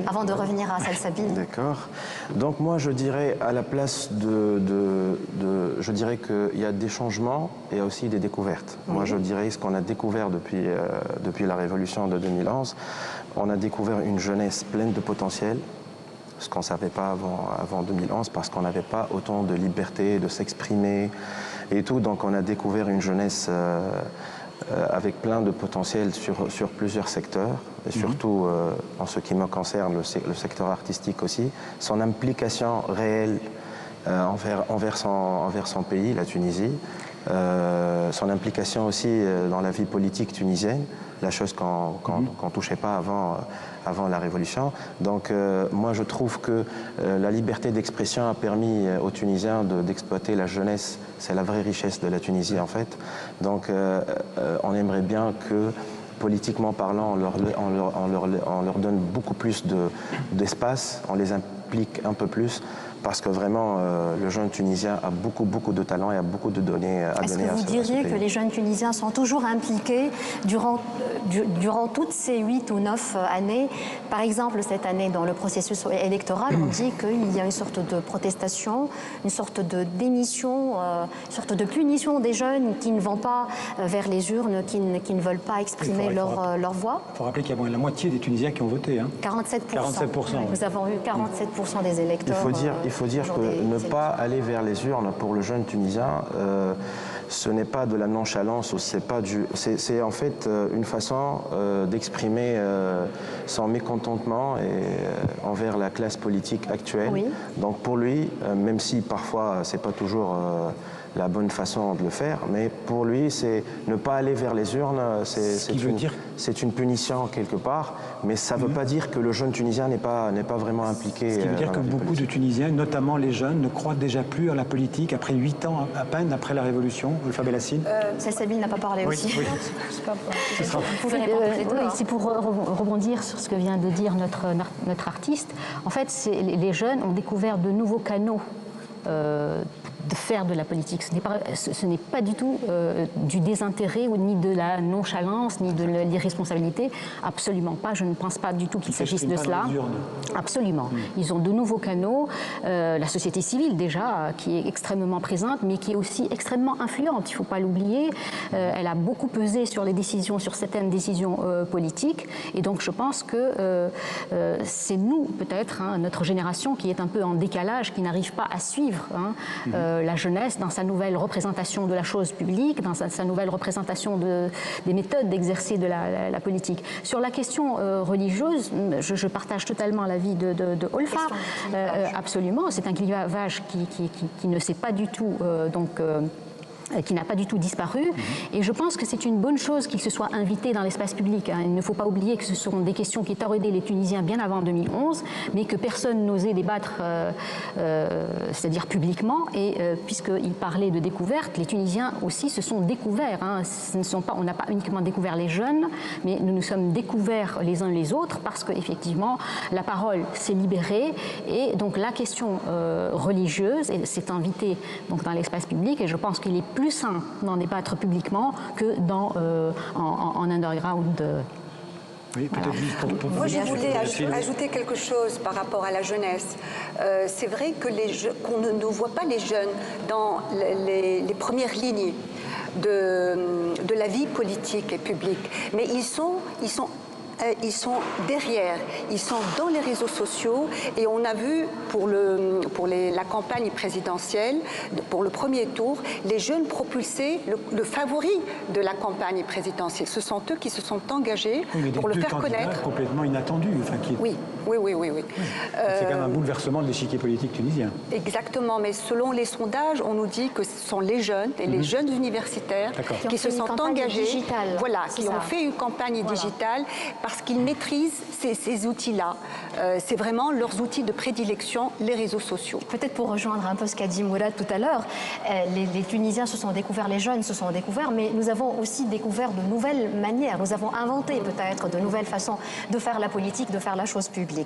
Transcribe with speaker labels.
Speaker 1: avant de revenir à Salsabil.
Speaker 2: D'accord. Donc moi, je dirais à la place je dirais qu'il y a des changements et aussi des découvertes. Moi, je dirais ce qu'on a découvert depuis la révolution de 2011. On a découvert une jeunesse pleine de potentiel, ce qu'on ne savait pas avant 2011, parce qu'on n'avait pas autant de liberté de s'exprimer et tout. Donc on a découvert une jeunesse avec plein de potentiel sur plusieurs secteurs, et surtout en ce qui me concerne, le secteur artistique aussi. Son implication réelle envers son pays, la Tunisie, son implication aussi dans la vie politique tunisienne, la chose qu'on ne touchait pas avant la Révolution. Donc moi je trouve que la liberté d'expression a permis aux Tunisiens d'exploiter la jeunesse. C'est la vraie richesse de la Tunisie en fait. Donc on aimerait bien que, politiquement parlant, on leur donne beaucoup plus d'espace, on les implique un peu plus, parce que vraiment, le jeune Tunisien a beaucoup de talent et a beaucoup de données à donner à ce pays.
Speaker 1: Est-ce que vous diriez que les jeunes Tunisiens sont toujours impliqués durant toutes ces 8 ou 9 années? Par exemple, cette année, dans le processus électoral, on dit qu'il y a une sorte de protestation, une sorte de démission, une sorte de punition des jeunes qui ne vont pas vers les urnes, qui ne veulent pas exprimer leur voix.
Speaker 3: Il faut rappeler qu'il y a la moitié des Tunisiens qui ont voté. Hein.
Speaker 1: 47%.
Speaker 3: 47%.
Speaker 1: Nous avons eu 47% des électeurs.
Speaker 2: Il faut dire que ne pas aller vers les urnes pour le jeune Tunisien, ce n'est pas de la nonchalance, c'est en fait une façon d'exprimer son mécontentement envers la classe politique actuelle. Oui. Donc pour lui, même si parfois c'est pas toujours la bonne façon de le faire, mais pour lui, c'est ne pas aller vers les urnes, c'est une punition quelque part, mais ça ne veut pas dire que le jeune Tunisien n'est pas vraiment impliqué.
Speaker 3: Ce qui veut dire que beaucoup de Tunisiens, notamment les jeunes, ne croient déjà plus à la politique après 8 ans à peine après la Révolution. Olfa Bellassine.
Speaker 1: Salsabil n'a pas parlé aussi.
Speaker 4: Oui.
Speaker 1: Vous pouvez répondre les deux.
Speaker 4: C'est pour rebondir sur ce que vient de dire notre artiste. En fait, les jeunes ont découvert de nouveaux canaux de faire de la politique. Ce n'est pas du tout du désintérêt, ni de la nonchalance, ni de l'irresponsabilité. Absolument pas. Je ne pense pas du tout qu'il s'agisse de cela. Absolument. Ils ont de nouveaux canaux. La société civile, déjà, qui est extrêmement présente, mais qui est aussi extrêmement influente. Il ne faut pas l'oublier. Elle a beaucoup pesé sur les décisions, sur certaines décisions politiques. Et donc, je pense que c'est nous, peut-être, notre génération, qui est un peu en décalage, qui n'arrive pas à suivre la jeunesse dans sa nouvelle représentation de la chose publique, dans sa nouvelle représentation des méthodes d'exercer de la politique. Sur la question religieuse, je partage totalement l'avis de Olfa. Absolument, c'est un clivage qui ne s'est pas du tout qui n'a pas du tout disparu. Et je pense que c'est une bonne chose qu'il se soit invité dans l'espace public. Il ne faut pas oublier que ce sont des questions qui tordaient les Tunisiens bien avant 2011, mais que personne n'osait débattre, c'est-à-dire publiquement. Et puisqu'il parlait de découverte, les Tunisiens aussi se sont découverts. On n'a pas uniquement découvert les jeunes, mais nous nous sommes découverts les uns les autres parce qu'effectivement, la parole s'est libérée. Et donc la question religieuse s'est invitée dans l'espace public. Et je pense qu'il est plus sain d'en débattre publiquement que en underground.
Speaker 3: Oui, peut-être juste pour
Speaker 5: Moi, je voulais ajouter quelque chose par rapport à la jeunesse. C'est vrai que qu'on ne voit pas les jeunes dans les premières lignes de la vie politique et publique, mais ils sont derrière, ils sont dans les réseaux sociaux et on a vu pour la campagne présidentielle, pour le premier tour, les jeunes propulser le favori de la campagne présidentielle. Ce sont eux qui se sont engagés pour le faire connaître.
Speaker 3: Complètement inattendu.
Speaker 5: Oui.
Speaker 3: C'est quand même un bouleversement de l'échiquier politique tunisien.
Speaker 5: Exactement, mais selon les sondages, on nous dit que ce sont les jeunes et les jeunes universitaires qui se sont engagés, qui ont fait une campagne digitale parce qu'ils maîtrisent ces outils-là. C'est vraiment leurs outils de prédilection, les réseaux sociaux.
Speaker 1: Peut-être pour rejoindre un peu ce qu'a dit Mourad tout à l'heure, les Tunisiens se sont découverts, les jeunes se sont découverts, mais nous avons aussi découvert de nouvelles manières. Nous avons inventé peut-être de nouvelles façons de faire la politique, de faire la chose publique.